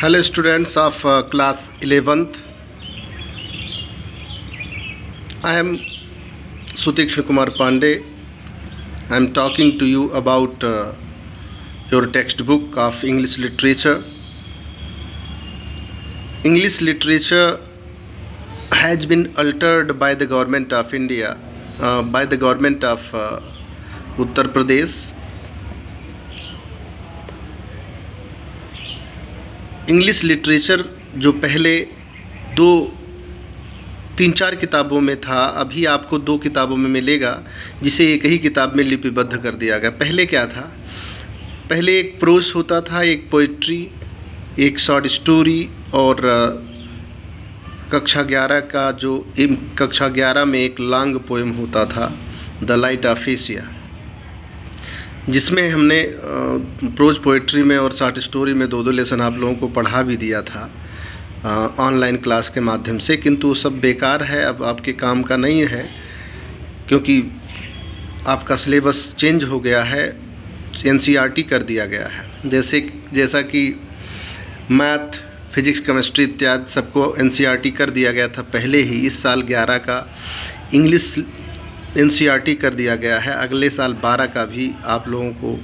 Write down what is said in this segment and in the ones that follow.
Hello students of class 11th. I am Sutikshan Kumar Pandey. I am talking to you about your textbook of English literature. English literature has been altered by the government of India, by the government of Uttar Pradesh. English literature जो पहले 3-4 किताबों में था, अभी आपको 2 किताबों में मिलेगा, जिसे एक ही किताब में लिपिबद्ध कर दिया गया। पहले क्या था? पहले एक प्रोज होता था, एक पोइट्री, एक शॉर्ट स्टोरी और कक्षा 11 में एक लॉन्ग पोएम होता था, द लाइट ऑफ एशिया, जिसमें हमने प्रोज पोइट्री में और शॉर्ट स्टोरी में 2 लेसन आप लोगों को पढ़ा भी दिया था ऑनलाइन क्लास के माध्यम से, किंतु वो सब बेकार है, अब आपके काम का नहीं है, क्योंकि आपका सिलेबस चेंज हो गया है, एनसीईआरटी कर दिया गया है। जैसा कि मैथ, फिजिक्स, केमिस्ट्री इत्यादि सबको एनसीईआरटी कर दिया गया था पहले ही। इस साल 11 का इंग्लिश एनसीईआरटी कर दिया गया है, अगले साल 12 का भी आप लोगों को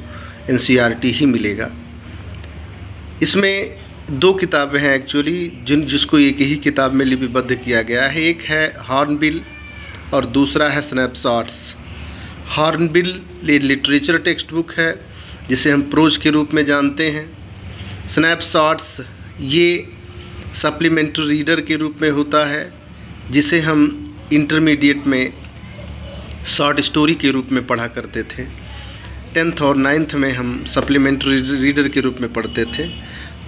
एनसीईआरटी ही मिलेगा। इसमें 2 किताबें हैं एक्चुअली, जिसको एक ही किताब में लिपिबद्ध किया गया है। एक है हॉर्नबिल और दूसरा है स्नैपशॉट्स। हॉर्नबिल ये लिटरेचर टेक्स्ट बुक है, जिसे हम प्रोज के रूप में जानते हैं। स्नैपशॉट्स ये सप्लीमेंट्री रीडर के रूप में होता है, जिसे हम इंटरमीडिएट में शॉर्ट स्टोरी के रूप में पढ़ा करते थे। 10th और 9th में हम सप्लीमेंट्री रीडर के रूप में पढ़ते थे।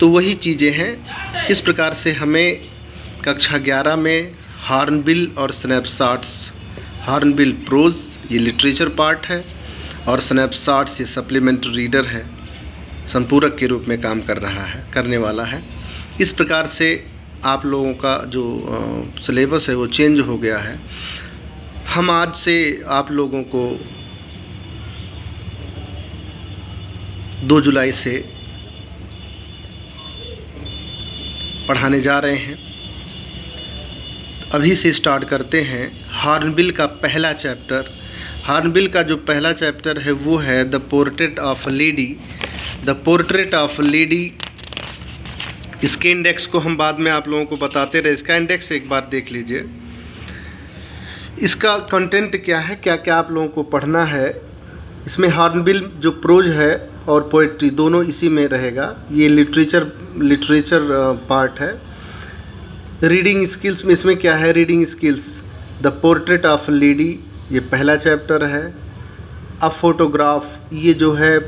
तो वही चीज़ें हैं। इस प्रकार से हमें कक्षा 11 में हॉर्नबिल और स्नैपशॉट्स, हॉर्नबिल प्रोज ये लिटरेचर पार्ट है और स्नैपशॉट्स ये सप्लीमेंट्री रीडर है, संपूरक के रूप में काम करने वाला है। इस प्रकार से आप लोगों का जो सिलेबस है वो चेंज हो गया है। हम आज से आप लोगों को 2 जुलाई से पढ़ाने जा रहे हैं। अभी से स्टार्ट करते हैं। हॉर्नबिल का पहला चैप्टर, हॉर्नबिल का जो पहला चैप्टर है वो है the portrait of lady. The portrait of lady, इसके इंडेक्स को हम बाद में आप लोगों को बताते रहे। इसका इंडेक्स एक बार देख लीजिए। इसका कंटेंट क्या है, क्या क्या आप लोगों को पढ़ना है। इसमें हॉर्नबिल जो प्रोज है और पोइट्री दोनों इसी में रहेगा। ये लिटरेचर पार्ट है। रीडिंग स्किल्स में इसमें क्या है, reading skills, the portrait of lady ये पहला चैप्टर है। अ फोटोग्राफ ये जो है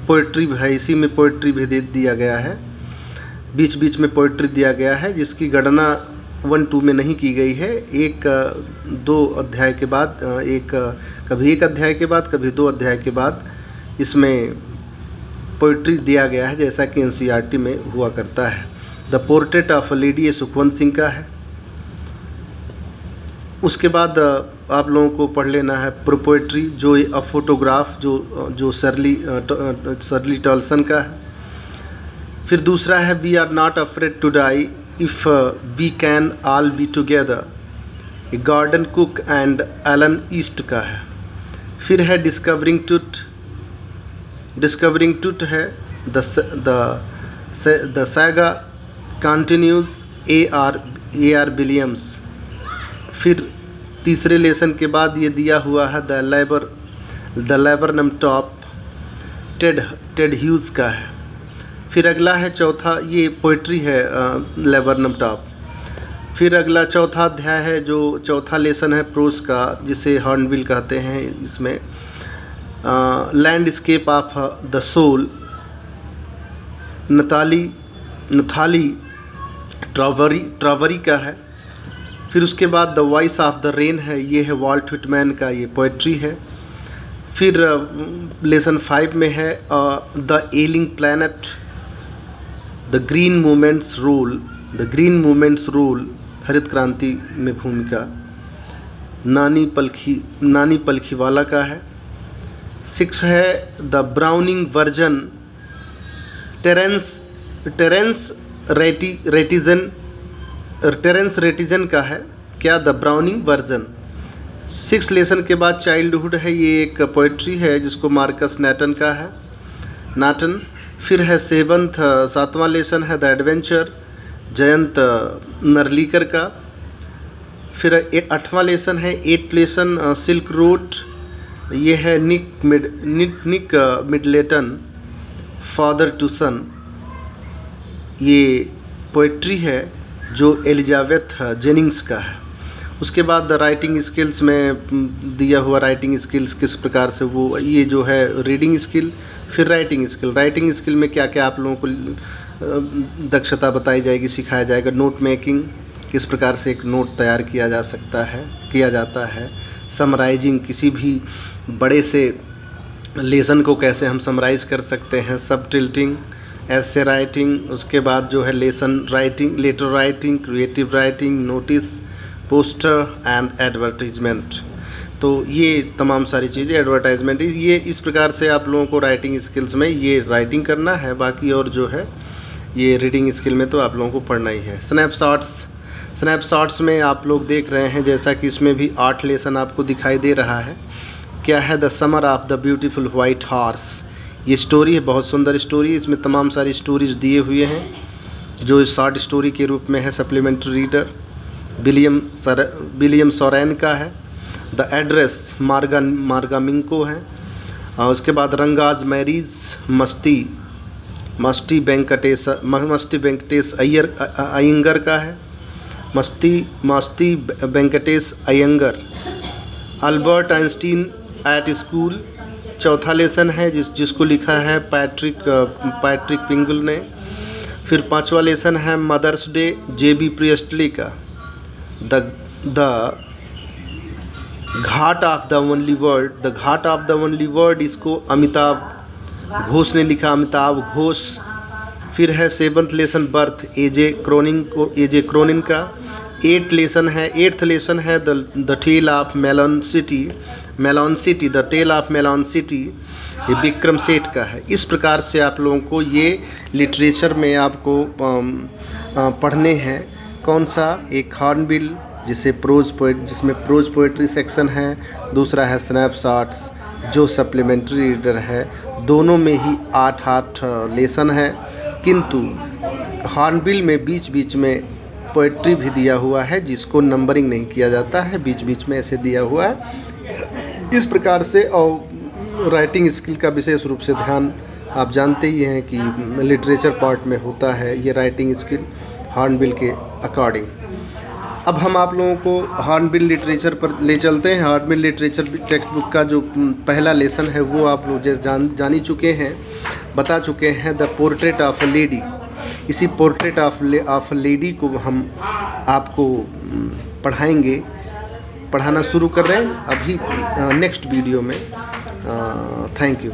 पोइट्री है, इसी में पोइट्री भी दे दिया गया है, बीच बीच में पोइट्री दिया गया है, जिसकी गणना 1-2 में नहीं की गई है। 1-2 अध्याय के बाद, कभी 1 अध्याय के बाद, कभी 2 अध्याय के बाद इसमें पोइट्री दिया गया है, जैसा कि एनसीईआरटी में हुआ करता है। द पोर्ट्रेट ऑफ लेडी ये सुखवंत सिंह का है। उसके बाद आप लोगों को पढ़ लेना है पोइट्री जो अ फोटोग्राफ जो सर्ली टॉल्सन का है। फिर दूसरा है we are not afraid to die if we can all be together, Gordon Cook and Alan East का है। फिर है डिस्कवरिंग ट्रुथ है the saga continues A R Williams. फिर तीसरे लेसन के बाद ये दिया हुआ है the laburnum top, Ted Hughes का है। फिर अगला है चौथा, ये पोइट्री है लेबरनम टॉप। फिर अगला चौथा अध्याय है, जो चौथा लेसन है प्रोज का, जिसे हॉर्नबिल कहते हैं। इसमें लैंडस्केप ऑफ द सोल, नथाली ट्रावरी का है। फिर उसके बाद the voice of the rain है, ये है वॉल्ट व्हिटमैन का, ये पोइट्री है। फिर लेसन 5 में है the ailing planet, the green movement's role, हरित क्रांति में भूमिका, नानी पलखीवाला का है। 6 है the Browning version, Terence Terence Rattigan का है क्या द ब्राउनिंग वर्जन। 6 लेसन के बाद चाइल्डहुड है, ये एक पोइट्री है जिसको मार्कस नैटन का है, नाटन। फिर है 7वां लेसन है द एडवेंचर, जयंत नरलीकर का। फिर 8वां लेसन है 8th लेसन सिल्क रोड, ये है निक मिडलेटन, फादर टू सन। ये पोइट्री है जो एलिजाबेथ जेनिंग्स का है। उसके बाद द राइटिंग स्किल्स में दिया हुआ राइटिंग स्किल्स किस प्रकार से वो, ये जो है रीडिंग स्किल। फिर राइटिंग स्किल में क्या क्या आप लोगों को दक्षता बताई जाएगी, सिखाया जाएगा। नोट मेकिंग, किस प्रकार से एक नोट तैयार किया जाता है। समराइजिंग, किसी भी बड़े से लेसन को कैसे हम समराइज़ कर सकते हैं। सब टिल्टिंग, ऐसे राइटिंग। उसके बाद जो है lesson writing, letter writing, creative writing, notice, poster and advertisement. तो ये तमाम सारी चीज़ें, एडवर्टाइजमेंट, ये इस प्रकार से आप लोगों को राइटिंग स्किल्स में ये राइटिंग करना है। बाकी और जो है ये रीडिंग स्किल में तो आप लोगों को पढ़ना ही है। स्नैपशॉट्स में आप लोग देख रहे हैं जैसा कि इसमें भी 8 लेसन आपको दिखाई दे रहा है। क्या है the summer of the beautiful white horse. ये स्टोरी है, बहुत सुंदर स्टोरी। इसमें तमाम सारी स्टोरीज दिए हुए हैं जो शॉर्ट स्टोरी के रूप में है। सप्लीमेंट्री रीडर विलियम सोरेन का है। द एड्रेस मार्गा मिंको है। और उसके बाद रंगाज मैरीज, मस्ती वेंकटेश अयंगर का है। Masti Venkatesh Iyengar. Albert Einstein at school, चौथा लेसन है जिसको लिखा है पैट्रिक पिंगल ने। फिर 5वां लेसन है मदर्स डे, JB प्रिएस्टली का। The Ghat of the only word, इसको अमिताभ घोष ने लिखा, अमिताभ घोष। फिर है 7th lesson birth, AJ Cronin का। 8th लेसन है the tale of melon city, the tale of melon city, ये विक्रम सेठ का है। इस प्रकार से आप लोगों को ये लिटरेचर में आपको पढ़ने हैं। कौन सा, एक हॉर्नबिल जिसमें प्रोज पोएट्री सेक्शन है, दूसरा है स्नैपशॉट्स जो सप्लीमेंट्री रीडर है। दोनों में ही 8 लेसन है, किंतु हॉर्नबिल में बीच में पोएट्री भी दिया हुआ है जिसको नंबरिंग नहीं किया जाता है, बीच में ऐसे दिया हुआ है। इस प्रकार से और राइटिंग स्किल का विशेष रूप से ध्यान आप जानते ही हैं कि लिटरेचर पार्ट में होता है ये राइटिंग स्किल हॉर्नबिल के अकॉर्डिंग। अब हम आप लोगों को हॉर्नबिल लिटरेचर पर ले चलते हैं। हॉर्नबिल लिटरेचर टेक्स्ट बुक का जो पहला लेसन है वो आप लोग जान ही चुके हैं, बता चुके हैं, the portrait of a lady. इसी पोर्ट्रेट ऑफ अ लेडी को हम आपको पढ़ाना शुरू कर रहे हैं अभी नेक्स्ट वीडियो में। Thank you.